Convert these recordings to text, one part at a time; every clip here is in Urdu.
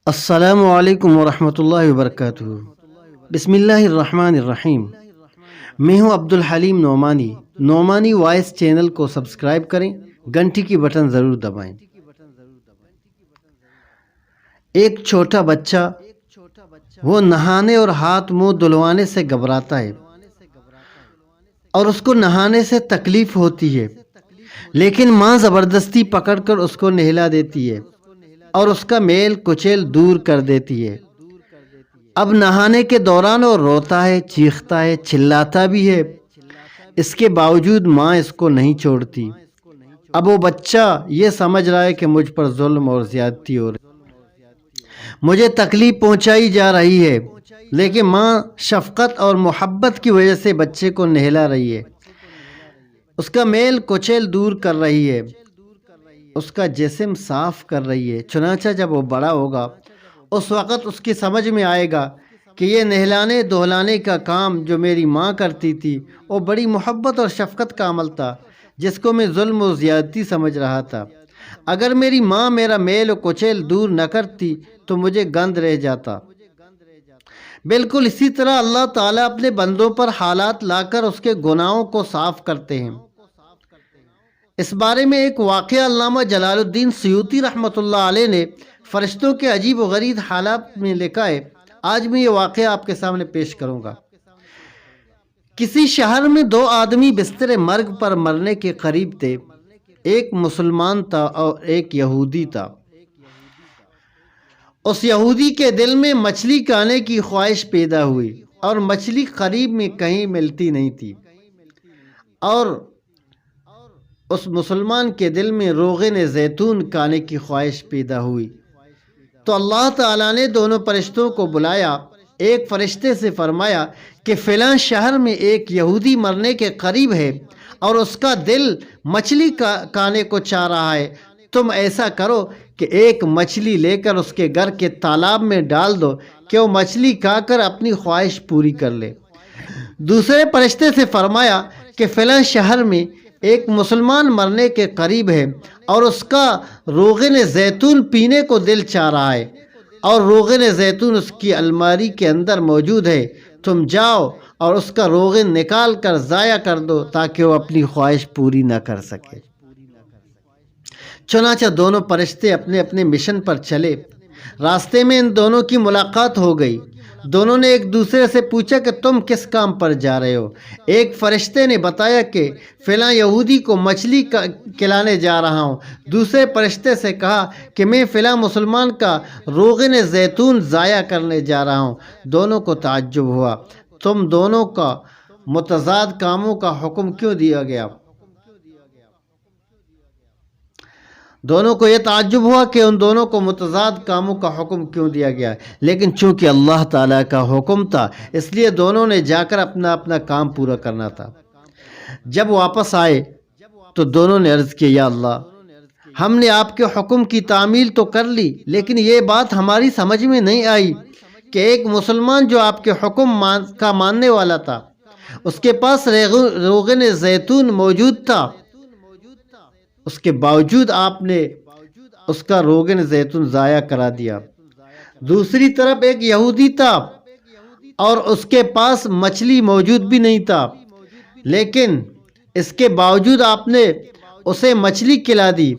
السلام علیکم ورحمۃ اللہ وبرکاتہ۔ بسم اللہ الرحمن الرحیم۔ میں ہوں عبد الحلیم نعمانی۔ نعمانی وائس چینل کو سبسکرائب کریں، گھنٹی کی بٹن ضرور دبائیں۔ ایک چھوٹا بچہ وہ نہانے اور ہاتھ منہ دھلوانے سے گھبراتا ہے اور اس کو نہانے سے تکلیف ہوتی ہے، لیکن ماں زبردستی پکڑ کر اس کو نہلا دیتی ہے اور اس کا میل کچیل دور کر دیتی ہے۔ اب نہانے کے دوران وہ روتا ہے، چیختا ہے، چلاتا بھی ہے، اس کے باوجود ماں اس کو نہیں چھوڑتی۔ اب وہ بچہ یہ سمجھ رہا ہے کہ مجھ پر ظلم اور زیادتی ہو رہی، مجھے تکلیف پہنچائی جا رہی ہے، لیکن ماں شفقت اور محبت کی وجہ سے بچے کو نہلا رہی ہے، اس کا میل کچیل دور کر رہی ہے، اس کا جسم صاف کر رہی ہے۔ چنانچہ جب وہ بڑا ہوگا اس وقت اس کی سمجھ میں آئے گا کہ یہ نہلانے دہلانے کا کام جو میری ماں کرتی تھی وہ بڑی محبت اور شفقت کا عمل تھا، جس کو میں ظلم و زیادتی سمجھ رہا تھا۔ اگر میری ماں میرا میل و کچیل دور نہ کرتی تو مجھے گند رہ جاتا۔ بالکل اسی طرح اللہ تعالیٰ اپنے بندوں پر حالات لا کر اس کے گناہوں کو صاف کرتے ہیں۔ اس بارے میں ایک واقعہ علامہ جلال الدین سیوطی رحمۃ اللہ علیہ نے فرشتوں کے عجیب و غریب حالات میں لکھا ہے۔ آج میں یہ واقعہ آپ کے سامنے پیش کروں گا۔ کسی شہر میں دو آدمی بستر مرگ پر مرنے کے قریب تھے۔ ایک مسلمان تھا اور ایک یہودی تھا۔ اس یہودی کے دل میں مچھلی کھانے کی خواہش پیدا ہوئی اور مچھلی قریب میں کہیں ملتی نہیں تھی، اور اس مسلمان کے دل میں روغن زیتون کھانے کی خواہش پیدا ہوئی۔ تو اللہ تعالیٰ نے دونوں فرشتوں کو بلایا۔ ایک فرشتے سے فرمایا کہ فلاں شہر میں ایک یہودی مرنے کے قریب ہے اور اس کا دل مچھلی کھانے کو چاہ رہا ہے، تم ایسا کرو کہ ایک مچھلی لے کر اس کے گھر کے تالاب میں ڈال دو کہ وہ مچھلی کھا کر اپنی خواہش پوری کر لے۔ دوسرے فرشتے سے فرمایا کہ فلاں شہر میں ایک مسلمان مرنے کے قریب ہے اور اس کا روغن زیتون پینے کو دل چاہ رہا ہے، اور روغن زیتون اس کی الماری کے اندر موجود ہے، تم جاؤ اور اس کا روغن نکال کر ضائع کر دو تاکہ وہ اپنی خواہش پوری نہ کر سکے۔ چنانچہ دونوں فرشتے اپنے اپنے مشن پر چلے۔ راستے میں ان دونوں کی ملاقات ہو گئی۔ دونوں نے ایک دوسرے سے پوچھا کہ تم کس کام پر جا رہے ہو؟ ایک فرشتے نے بتایا کہ فلاں یہودی کو مچھلی کھلانے جا رہا ہوں۔ دوسرے فرشتے سے کہا کہ میں فلاں مسلمان کا روغن زیتون ضائع کرنے جا رہا ہوں۔ دونوں کو تعجب ہوا، تم دونوں کا متضاد کاموں کا حکم کیوں دیا گیا؟ دونوں کو یہ تعجب ہوا کہ ان دونوں کو متضاد کاموں کا حکم کیوں دیا گیا، لیکن چونکہ اللہ تعالیٰ کا حکم تھا اس لیے دونوں نے جا کر اپنا اپنا کام پورا کرنا تھا۔ جب واپس آئے تو دونوں نے عرض کیا، یا اللہ، ہم نے آپ کے حکم کی تعمیل تو کر لی، لیکن یہ بات ہماری سمجھ میں نہیں آئی کہ ایک مسلمان جو آپ کے حکم کا ماننے والا تھا، اس کے پاس روغن زیتون موجود تھا، اس کے باوجود آپ نے اس کا روغن زیتون ضائع کرا دیا۔ دوسری طرف ایک یہودی تھا اور اس کے پاس مچھلی موجود بھی نہیں تھا، لیکن اس کے باوجود آپ نے اسے مچھلی کھلا دی۔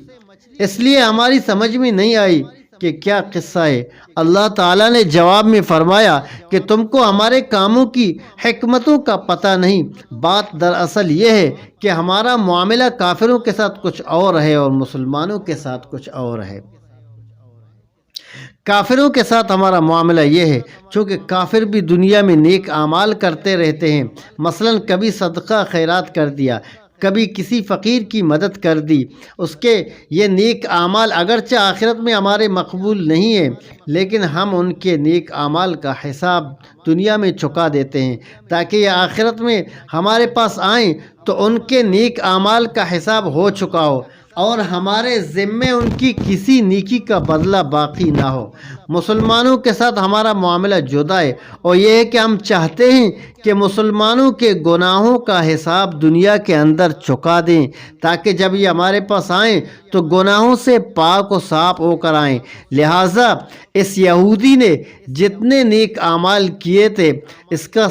اس لیے ہماری سمجھ میں نہیں آئی کہ کیا قصہ ہے۔ اللہ تعالیٰ نے جواب میں فرمایا کہ تم کو ہمارے کاموں کی حکمتوں کا پتہ نہیں۔ بات دراصل یہ ہے کہ ہمارا معاملہ کافروں کے ساتھ کچھ اور ہے اور مسلمانوں کے ساتھ کچھ اور ہے۔ کافروں کے ساتھ ہمارا معاملہ یہ ہے، چونکہ کافر بھی دنیا میں نیک اعمال کرتے رہتے ہیں، مثلا کبھی صدقہ خیرات کر دیا، کبھی کسی فقیر کی مدد کر دی، اس کے یہ نیک اعمال اگرچہ آخرت میں ہمارے مقبول نہیں ہیں، لیکن ہم ان کے نیک اعمال کا حساب دنیا میں چکا دیتے ہیں تاکہ یہ آخرت میں ہمارے پاس آئیں تو ان کے نیک اعمال کا حساب ہو چکا ہو اور ہمارے ذمے ان کی کسی نیکی کا بدلہ باقی نہ ہو۔ مسلمانوں کے ساتھ ہمارا معاملہ جدا ہے، اور یہ ہے کہ ہم چاہتے ہیں کہ مسلمانوں کے گناہوں کا حساب دنیا کے اندر چکا دیں، تاکہ جب یہ ہمارے پاس آئیں تو گناہوں سے پاک و صاف ہو کر آئیں۔ لہٰذا اس یہودی نے جتنے نیک اعمال کیے تھے، اس کا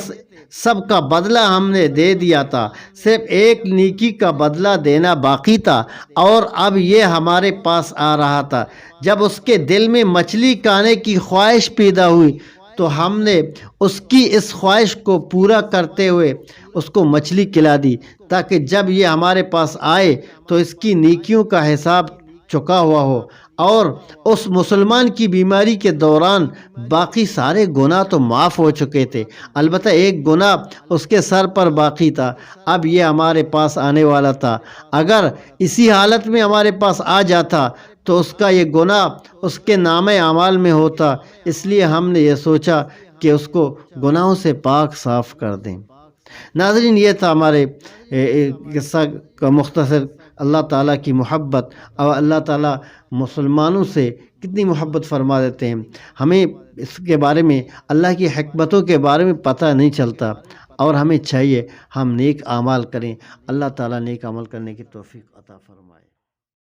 سب کا بدلہ ہم نے دے دیا تھا، صرف ایک نیکی کا بدلہ دینا باقی تھا، اور اب یہ ہمارے پاس آ رہا تھا۔ جب اس کے دل میں مچھلی کھانے کی خواہش پیدا ہوئی تو ہم نے اس کی اس خواہش کو پورا کرتے ہوئے اس کو مچھلی کھلا دی، تاکہ جب یہ ہمارے پاس آئے تو اس کی نیکیوں کا حساب چکا ہوا ہو، اور اس مسلمان کی بیماری کے دوران باقی سارے گناہ تو معاف ہو چکے تھے، البتہ ایک گناہ اس کے سر پر باقی تھا، اب یہ ہمارے پاس آنے والا تھا۔ اگر اسی حالت میں ہمارے پاس آ جاتا تو اس کا یہ گناہ اس کے نامہ اعمال میں ہوتا، اس لیے ہم نے یہ سوچا کہ اس کو گناہوں سے پاک صاف کر دیں۔ ناظرین، یہ تھا ہمارے قصہ کا مختصر۔ اللہ تعالیٰ کی محبت، اور اللہ تعالیٰ مسلمانوں سے کتنی محبت فرما دیتے ہیں، ہمیں اس کے بارے میں، اللہ کی حکمتوں کے بارے میں پتہ نہیں چلتا، اور ہمیں چاہیے ہم نیک اعمال کریں۔ اللہ تعالیٰ نیک عمل کرنے کی توفیق عطا فرمائے۔